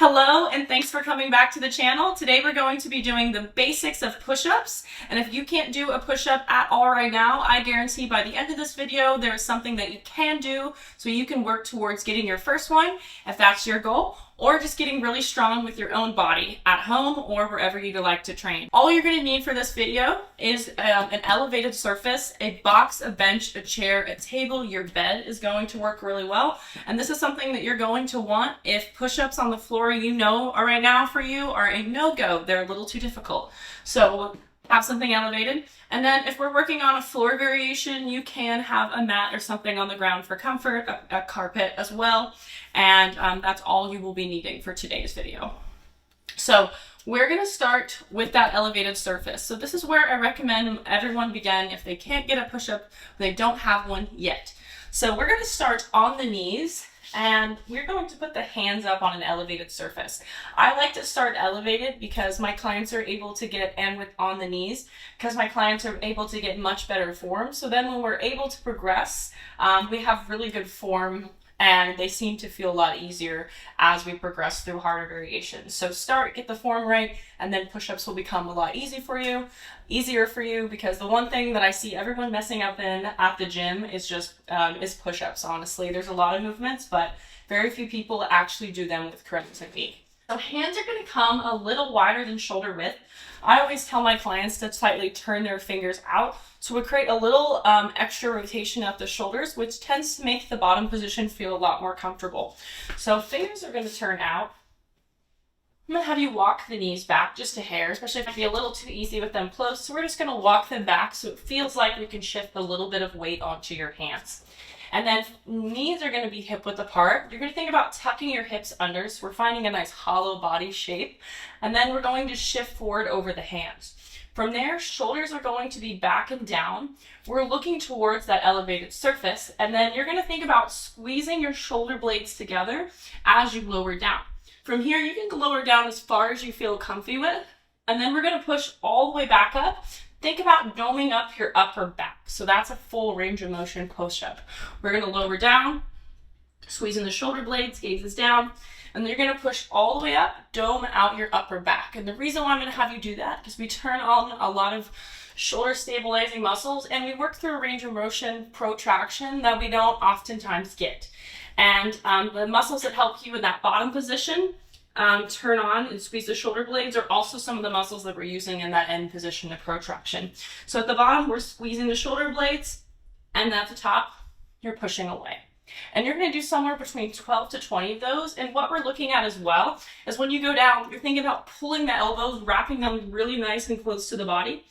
Hello, and thanks for coming back to the channel. Today we're going to be doing the basics of push-ups, and if you can't do a push-up at all right now, I guarantee by the end of this video there is something that you can do so you can work towards getting your first one if that's your goal, or just getting really strong with your own body at home or wherever you'd like to train. All you're going to need for this video is an elevated surface, a box, a bench, a chair, a table. Your bed is going to work really well, and this is something that you're going to want if push-ups on the floor are right now for you are a no-go. They're a little too difficult. So have something elevated. And then if we're working on a floor variation, you can have a mat or something on the ground for comfort, a carpet as well. And that's all you will be needing for today's video. So we're going to start with that elevated surface. So this is where I recommend everyone begin if they can't get a push-up, they don't have one yet. So we're going to start on the knees, and we're going to put the hands up on an elevated surface. I like to start elevated because my clients are able to get on the knees, because my clients are able to get much better form. So then when we're able to progress, we have really good form, and they seem to feel a lot easier as we progress through harder variations. So get the form right, and then push-ups will become a lot easier for you, because the one thing that I see everyone messing up in at the gym is just push-ups. Honestly, there's a lot of movements, but very few people actually do them with correct technique. So hands are going to come a little wider than shoulder width. I always tell my clients to slightly turn their fingers out, so we create a little extra rotation at the shoulders, which tends to make the bottom position feel a lot more comfortable. So fingers are going to turn out. I'm going to have you walk the knees back just a hair, especially if it might be a little too easy with them closed. So we're just going to walk them back so it feels like we can shift a little bit of weight onto your hands. And then knees are going to be hip width apart. You're going to think about tucking your hips under, so we're finding a nice hollow body shape. And then we're going to shift forward over the hands. From there, shoulders are going to be back and down. We're looking towards that elevated surface. And then you're going to think about squeezing your shoulder blades together as you lower down. From here, you can lower down as far as you feel comfy with. And then we're going to push all the way back up. Think about doming up your upper back. So that's a full range of motion push-up. We're going to lower down, squeezing the shoulder blades, gazes down, and then you're going to push all the way up, dome out your upper back. And the reason why I'm going to have you do that is we turn on a lot of shoulder stabilizing muscles, and we work through a range of motion protraction that we don't oftentimes get. And the muscles that help you in that bottom position turn on and squeeze the shoulder blades are also some of the muscles that we're using in that end position of protraction. So at the bottom, we're squeezing the shoulder blades, and at the top, you're pushing away. And you're going to do somewhere between 12 to 20 of those. And what we're looking at as well is when you go down, you're thinking about pulling the elbows, wrapping them really nice and close to the body.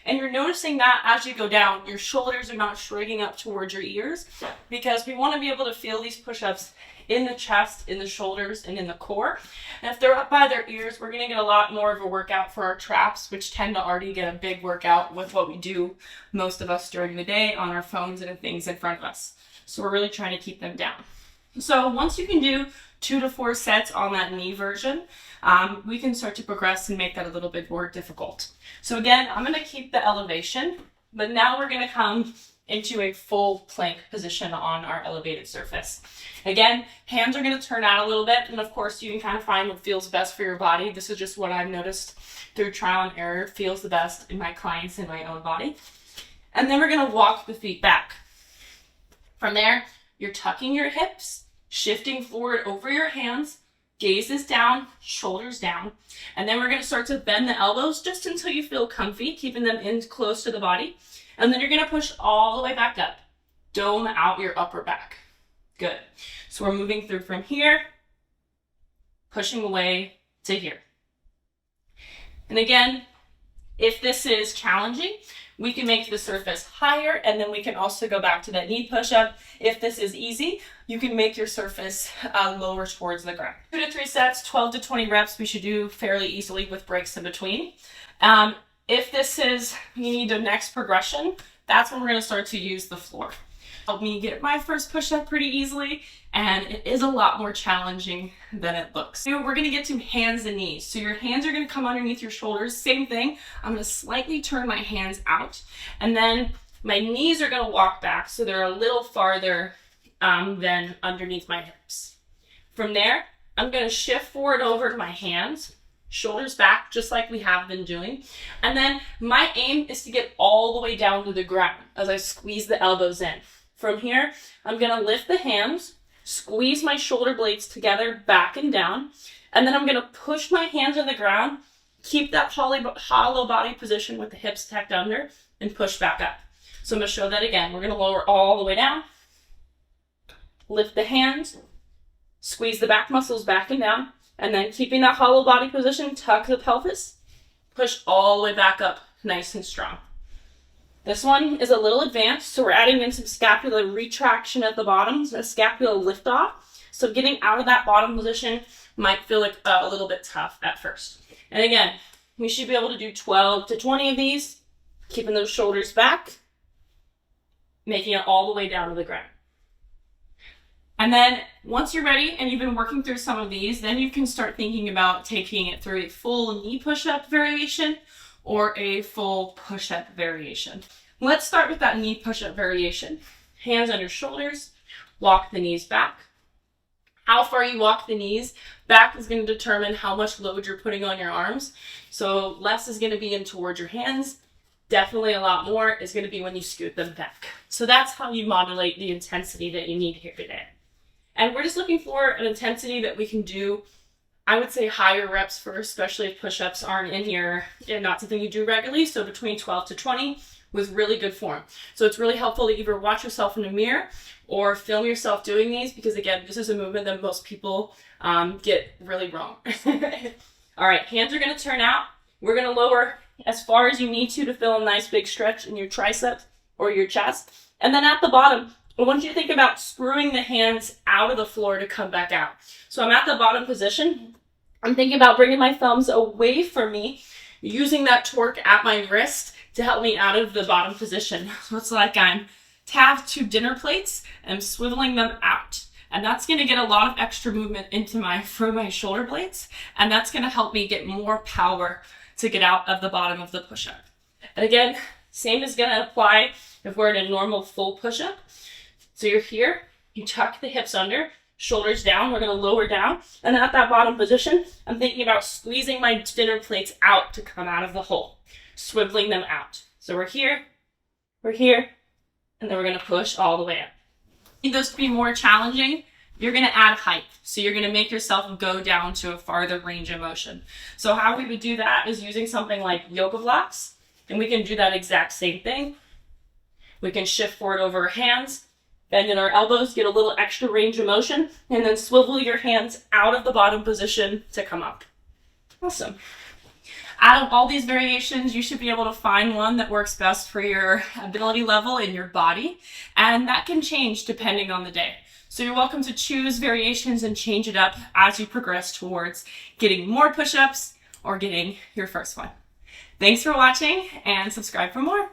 And you're noticing that as you go down, your shoulders are not shrugging up towards your ears, because we want to be able to feel these push-ups in the chest, in the shoulders, and in the core. And if they're up by their ears, we're going to get a lot more of a workout for our traps, which tend to already get a big workout with what we do, most of us during the day, on our phones and things in front of us. So we're really trying to keep them down. So once you can do 2 to 4 sets on that knee version, we can start to progress and make that a little bit more difficult. So again, I'm going to keep the elevation, but now we're going to come into a full plank position on our elevated surface. Again, hands are going to turn out a little bit, and of course you can kind of find what feels best for your body. This is just what I've noticed through trial and error feels the best in my clients and my own body. And then we're going to walk the feet back. From there, you're tucking your hips, shifting forward over your hands, gazes down, shoulders down, and then we're going to start to bend the elbows just until you feel comfy, keeping them in close to the body. And then you're going to push all the way back up. Dome out your upper back. Good. So we're moving through from here, pushing away to here. And again, if this is challenging, we can make the surface higher, and then we can also go back to that knee push-up. If this is easy, you can make your surface lower towards the ground. 2 to 3 sets, 12 to 20 reps, we should do fairly easily with breaks in between. If this is, you need a next progression, that's when we're going to start to use the floor. Helped me get my first push-up pretty easily, and it is a lot more challenging than it looks. So we're going to get to hands and knees. So your hands are going to come underneath your shoulders. Same thing. I'm going to slightly turn my hands out, and then my knees are going to walk back so they're a little farther than underneath my hips. From there, I'm going to shift forward over to my hands, shoulders back, just like we have been doing. And then my aim is to get all the way down to the ground as I squeeze the elbows in. From here, I'm going to lift the hands, squeeze my shoulder blades together, back and down. And then I'm going to push my hands on the ground, keep that hollow body position with the hips tucked under, and push back up. So I'm going to show that again. We're going to lower all the way down, lift the hands, squeeze the back muscles back and down, and then keeping that hollow body position, tuck the pelvis, push all the way back up, nice and strong. This one is a little advanced, so we're adding in some scapular retraction at the bottom, a scapular lift off. So getting out of that bottom position might feel like a little bit tough at first. And again, we should be able to do 12 to 20 of these, keeping those shoulders back, making it all the way down to the ground. And then once you're ready and you've been working through some of these, then you can start thinking about taking it through a full knee push-up variation or a full push-up variation. Let's start with that knee push-up variation. Hands under shoulders, walk the knees back. How far you walk the knees back is going to determine how much load you're putting on your arms. So less is going to be in towards your hands. Definitely a lot more is going to be when you scoot them back. So that's how you modulate the intensity that you need here today. And we're just looking for an intensity that we can do, I would say higher reps for, especially if push-ups aren't in here and not something you do regularly. So between 12 to 20 with really good form. So it's really helpful to either watch yourself in the mirror or film yourself doing these, because again, this is a movement that most people get really wrong. All right, hands are going to turn out. We're going to lower as far as you need to feel a nice big stretch in your triceps or your chest. And then at the bottom, I want you to think about screwing the hands out of the floor to come back out. So I'm at the bottom position. I'm thinking about bringing my thumbs away from me, using that torque at my wrist to help me out of the bottom position. So it's like I'm have two dinner plates and I'm swiveling them out. And that's going to get a lot of extra movement into through my shoulder blades. And that's going to help me get more power to get out of the bottom of the push-up. And again, same is going to apply if we're in a normal full push-up. So you're here, you tuck the hips under, shoulders down, we're going to lower down. And at that bottom position, I'm thinking about squeezing my dinner plates out to come out of the hole, swiveling them out. So we're here, and then we're going to push all the way up. If those to be more challenging, you're going to add height. So you're going to make yourself go down to a farther range of motion. So how we would do that is using something like yoga blocks, and we can do that exact same thing. We can shift forward over our hands, bend in our elbows, get a little extra range of motion, and then swivel your hands out of the bottom position to come up. Awesome. Out of all these variations, you should be able to find one that works best for your ability level in your body, and that can change depending on the day. So you're welcome to choose variations and change it up as you progress towards getting more push-ups or getting your first one. Thanks for watching, and subscribe for more.